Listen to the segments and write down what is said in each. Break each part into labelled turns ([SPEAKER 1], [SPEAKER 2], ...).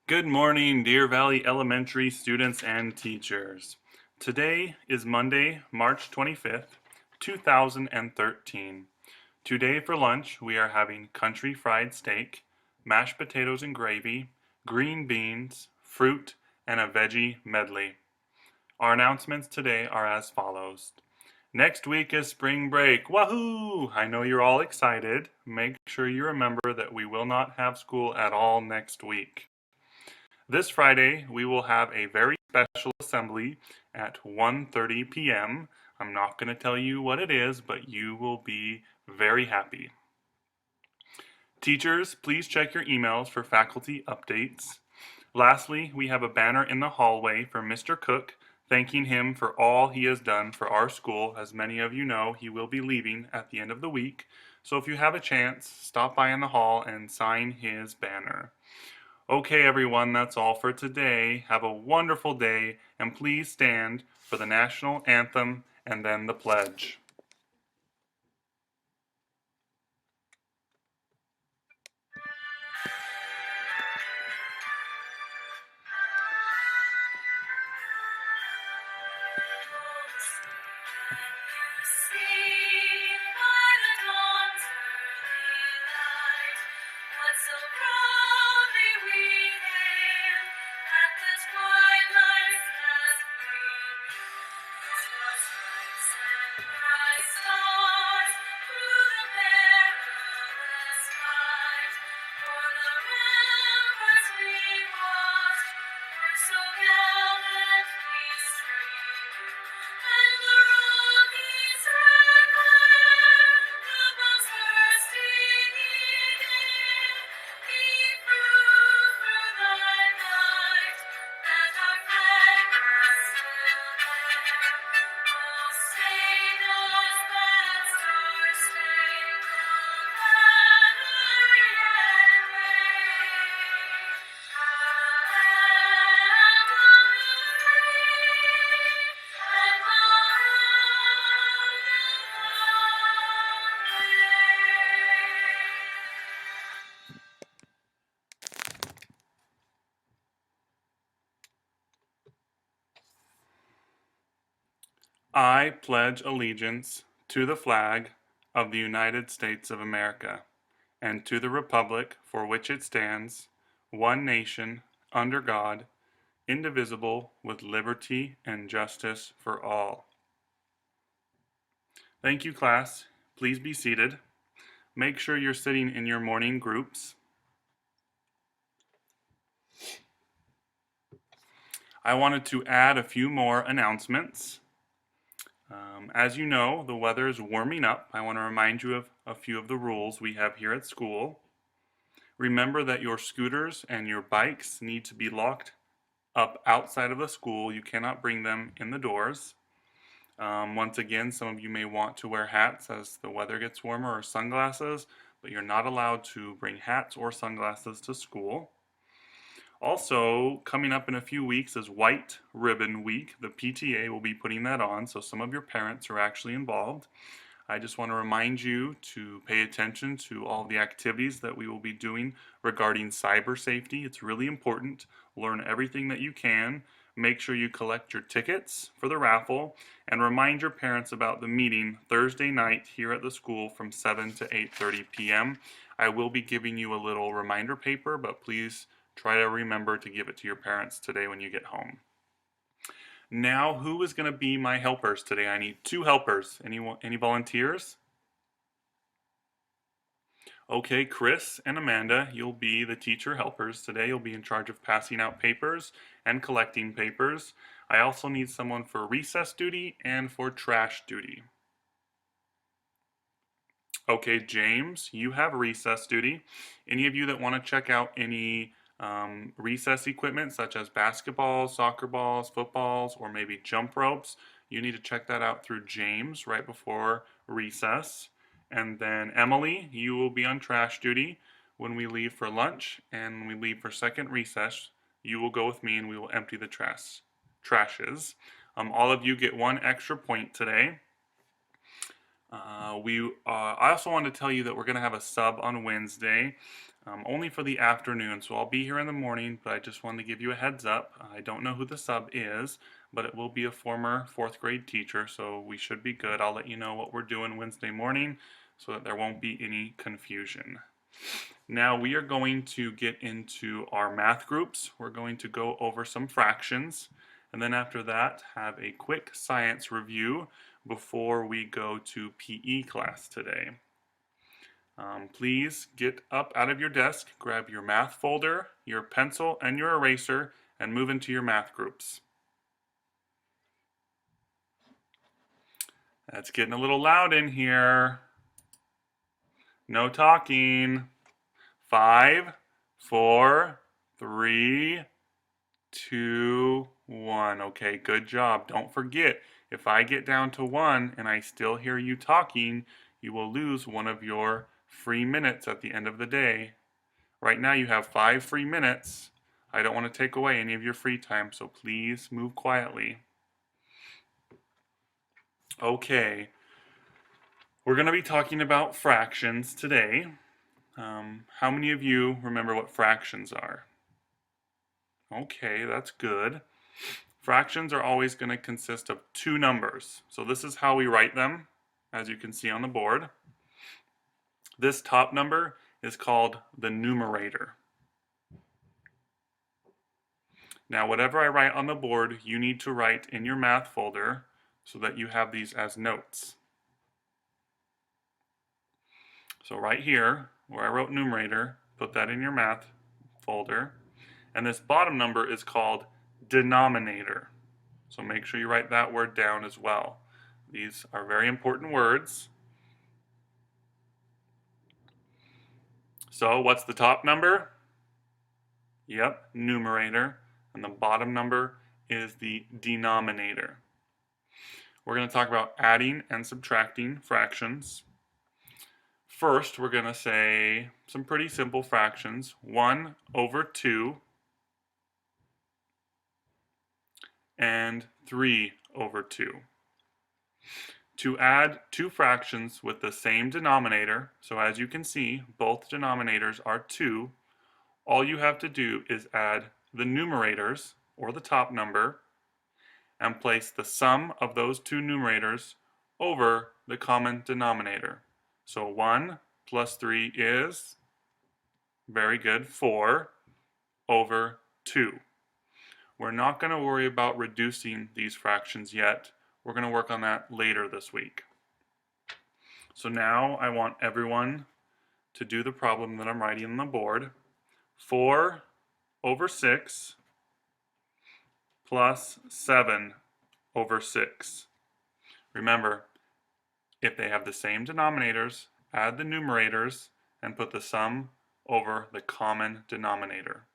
[SPEAKER 1] Good morning, Deer Valley Elementary students and teachers. Today is Monday, March 25th, 2013. Today for lunch, we are having country fried steak, mashed potatoes and gravy, green beans, fruit, and a veggie medley. Our announcements today are as follows. Next week is spring break. Wahoo! I know you're all excited. Make sure you remember that we will not have school at all next week. This Friday, we will have a very special assembly at 1:30 p.m. I'm not going to tell you what it is, but you will be very happy. Teachers, please check your emails for faculty updates. Lastly, we have a banner in the hallway for Mr. Cook, thanking him for all he has done for our school. As many of you know, he will be leaving at the end of the week. So if you have a chance, stop by in the hall and sign his banner. Okay, everyone, that's all for today. Have a wonderful day, and please stand for the national anthem and then the pledge. I pledge allegiance to the flag of the United States of America and to the republic for which it stands, one nation, under God, indivisible, with liberty and justice for all. Thank you, class. Please be seated. Make sure you're sitting in your morning groups. I wanted to add a few more announcements. As you know, the weather is warming up. I want to remind you of a few of the rules we have here at school. Remember that your scooters and your bikes need to be locked up outside of the school. You cannot bring them in the doors. Once again, some of you may want to wear hats as the weather gets warmer, or sunglasses, but you're not allowed to bring hats or sunglasses to school. Also, coming up in a few weeks is White Ribbon Week. The PTA will be putting that on, so some of your parents are actually involved. I just want to remind you to pay attention to all the activities that we will be doing regarding cyber safety. It's really important. Learn everything that you can. Make sure you collect your tickets for the raffle, and remind your parents about the meeting Thursday night here at the school from 7 to 8:30 p.m. I will be giving you a little reminder paper, but please try to remember to give it to your parents today when you get home. Now, who is going to be my helpers today? I need 2 helpers. Any volunteers? Okay, Chris and Amanda, you'll be the teacher helpers today. You'll be in charge of passing out papers and collecting papers. I also need someone for recess duty and for trash duty. Okay, James, you have recess duty. Any of you that want to check out any recess equipment such as basketballs, soccer balls, footballs, or maybe jump ropes, you need to check that out through James right before recess. And then Emily, you will be on trash duty when we leave for lunch, and when we leave for second recess, you will go with me and we will empty the trashes. All of you get 1 extra point today. I also wanted to tell you that we're going to have a sub on Wednesday, only for the afternoon. So I'll be here in the morning, but I just wanted to give you a heads up. I don't know who the sub is, but it will be a former fourth grade teacher, so we should be good. I'll let you know what we're doing Wednesday morning so that there won't be any confusion. Now we are going to get into our math groups. We're going to go over some fractions, and then after that have a quick science review before we go to PE class today. Please get up out of your desk, grab your math folder, your pencil, and your eraser, and move into your math groups. That's getting a little loud in here. No talking. 5, 4, 3, 2, 1. Okay, good job. Don't forget, if I get down to 1 and I still hear you talking, you will lose one of your free minutes at the end of the day. Right now you have 5 free minutes. I don't want to take away any of your free time, so please move quietly. Okay, we're going to be talking about fractions today. How many of you remember what fractions are? Okay, that's good. Fractions are always going to consist of two numbers. So this is how we write them, as you can see on the board. This top number is called the numerator. Now, whatever I write on the board, you need to write in your math folder so that you have these as notes. So right here, where I wrote numerator, put that in your math folder. And this bottom number is called denominator. So make sure you write that word down as well. These are very important words. So what's the top number? Yep, numerator. And the bottom number is the denominator. We're going to talk about adding and subtracting fractions. First, we're going to say some pretty simple fractions. 1 over 2 and 3 over 2. To add two fractions with the same denominator, so as you can see, both denominators are 2, all you have to do is add the numerators, or the top number, and place the sum of those two numerators over the common denominator. So 1 plus 3 is, very good, 4 over 2. We're not going to worry about reducing these fractions yet. We're going to work on that later this week. So now I want everyone to do the problem that I'm writing on the board. 4 over 6 plus 7 over 6. Remember, if they have the same denominators, add the numerators and put the sum over the common denominator.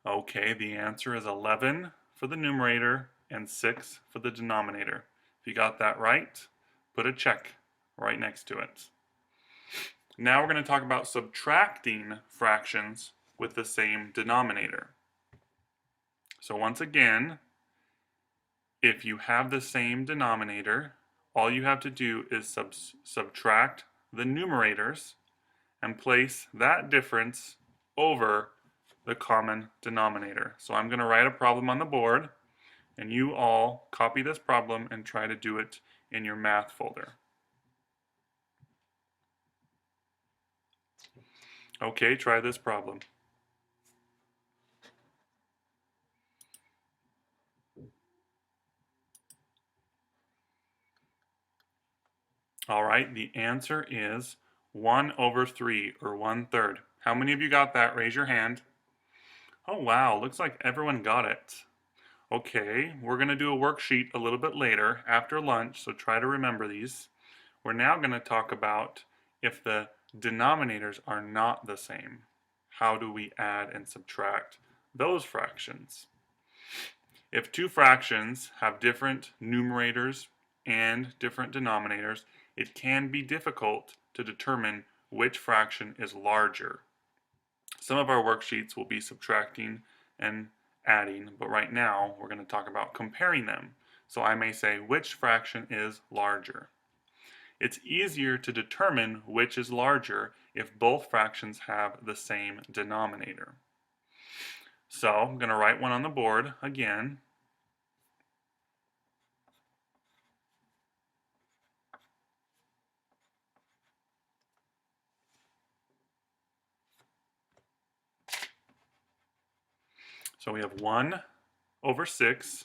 [SPEAKER 1] Okay, the answer is 11 for the numerator and 6 for the denominator. If you got that right, put a check right next to it. Now we're going to talk about subtracting fractions with the same denominator. So once again, if you have the same denominator, all you have to do is subtract the numerators and place that difference over the common denominator. So I'm going to write a problem on the board, and you all copy this problem and try to do it in your math folder. Okay, try this problem. All right, the answer is 1 over 3, or 1/3. How many of you got that? Raise your hand. Oh wow, looks like everyone got it. Okay, we're going to do a worksheet a little bit later after lunch, so try to remember these. We're now going to talk about if the denominators are not the same. How do we add and subtract those fractions? If two fractions have different numerators and different denominators, it can be difficult to determine which fraction is larger. Some of our worksheets will be subtracting and adding, but right now we're going to talk about comparing them. So I may say, which fraction is larger? It's easier to determine which is larger if both fractions have the same denominator. So I'm going to write one on the board again. So we have 1 over 6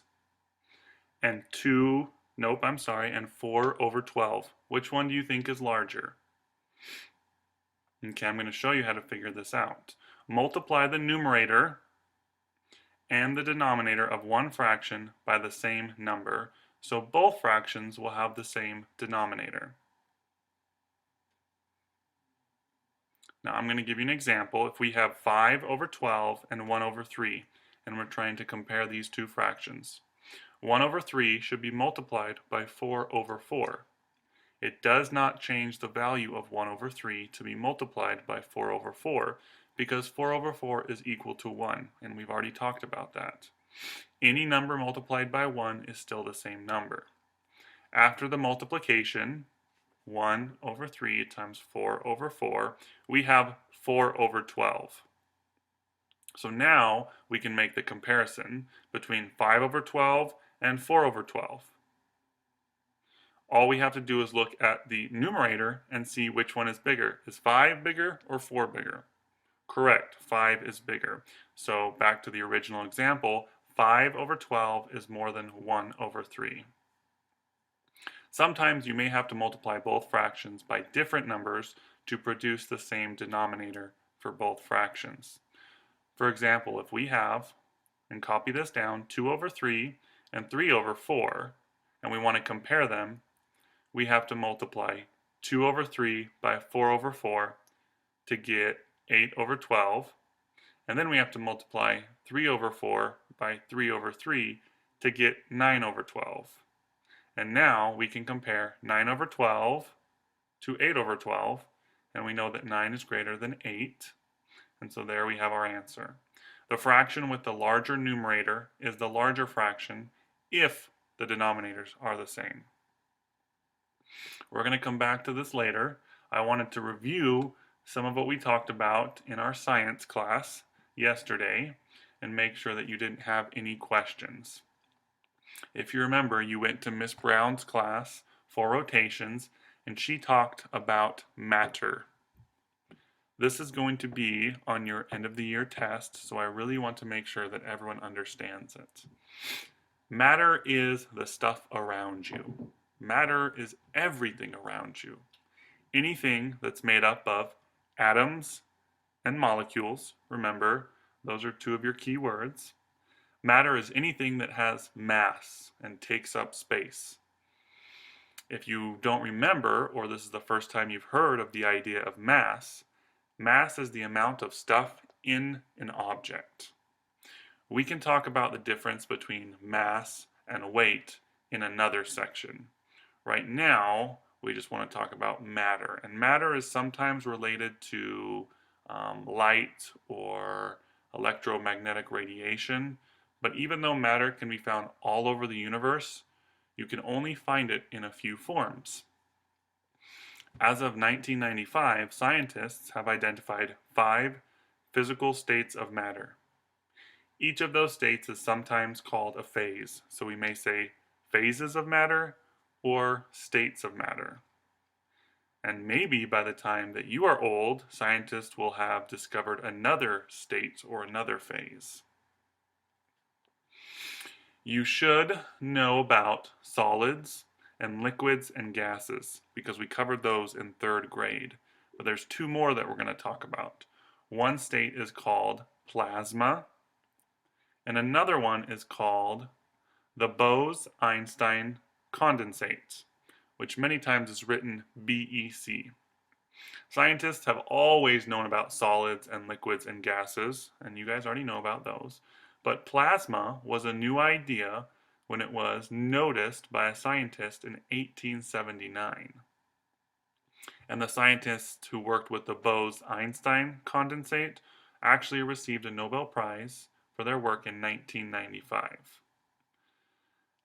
[SPEAKER 1] and 2, nope, I'm sorry, and 4 over 12. Which one do you think is larger? Okay, I'm going to show you how to figure this out. Multiply the numerator and the denominator of one fraction by the same number, so both fractions will have the same denominator. Now I'm going to give you an example. If we have 5 over 12 and 1 over 3, and we're trying to compare these two fractions, 1 over 3 should be multiplied by 4 over 4. It does not change the value of 1 over 3 to be multiplied by 4 over 4 because 4 over 4 is equal to 1, and we've already talked about that. Any number multiplied by 1 is still the same number. After the multiplication, 1 over 3 times 4 over 4, we have 4 over 12. So now we can make the comparison between 5 over 12 and 4 over 12. All we have to do is look at the numerator and see which one is bigger. Is 5 bigger or 4 bigger? Correct, 5 is bigger. So back to the original example, 5 over 12 is more than 1 over 3. Sometimes you may have to multiply both fractions by different numbers to produce the same denominator for both fractions. For example, if we have, and copy this down, 2 over 3 and 3 over 4, and we want to compare them, we have to multiply 2 over 3 by 4 over 4 to get 8 over 12, and then we have to multiply 3 over 4 by 3 over 3 to get 9 over 12. And now we can compare 9 over 12 to 8 over 12, and we know that 9 is greater than 8, and so there we have our answer. The fraction with the larger numerator is the larger fraction if the denominators are the same. We're going to come back to this later. I wanted to review some of what we talked about in our science class yesterday and make sure that you didn't have any questions. If you remember, you went to Miss Brown's class for rotations and she talked about matter. This is going to be on your end of the year test, so I really want to make sure that everyone understands it. Matter is the stuff around you. Matter is everything around you. Anything that's made up of atoms and molecules, remember, those are two of your key words. Matter is anything that has mass and takes up space. If you don't remember, or this is the first time you've heard of the idea of mass, mass is the amount of stuff in an object. We can talk about the difference between mass and weight in another section. Right now, we just want to talk about matter. And matter is sometimes related to light or electromagnetic radiation. But even though matter can be found all over the universe, you can only find it in a few forms. As of 1995, scientists have identified 5 physical states of matter. Each of those states is sometimes called a phase. So we may say phases of matter or states of matter. And maybe by the time that you are old, scientists will have discovered another state or another phase. You should know about solids and liquids and gases because we covered those in 3rd grade. But there's 2 more that we're going to talk about. One state is called plasma, and another one is called the Bose-Einstein condensate, which many times is written BEC. Scientists have always known about solids and liquids and gases, and you guys already know about those. But plasma was a new idea when it was noticed by a scientist in 1879. And the scientists who worked with the Bose-Einstein condensate actually received a Nobel Prize for their work in 1995.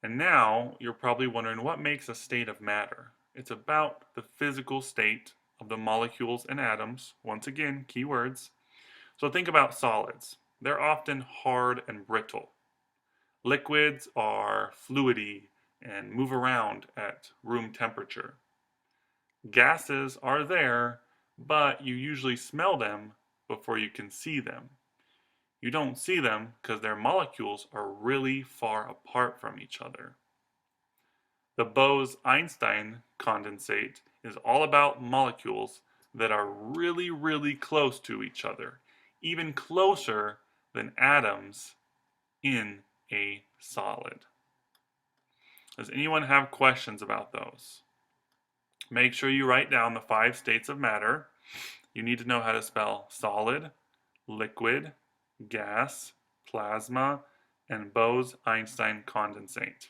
[SPEAKER 1] And now you're probably wondering what makes a state of matter. It's about the physical state of the molecules and atoms. Once again, keywords. So think about solids. They're often hard and brittle. Liquids are fluidy and move around at room temperature. Gases are there, but you usually smell them before you can see them. You don't see them because their molecules are really far apart from each other. The Bose-Einstein condensate is all about molecules that are really, really close to each other, even closer than atoms in a solid. Does anyone have questions about those? Make sure you write down the 5 states of matter. You need to know how to spell solid, liquid, gas, plasma, and Bose-Einstein condensate.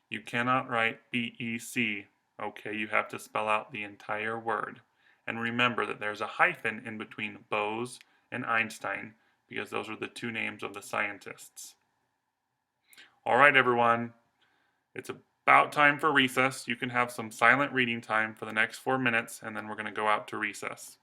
[SPEAKER 1] You cannot write BEC, okay? You have to spell out the entire word. And remember that there's a hyphen in between Bose and Einstein because those are the 2 names of the scientists. All right, everyone. It's about time for recess. You can have some silent reading time for the next 4 minutes, and then we're going to go out to recess.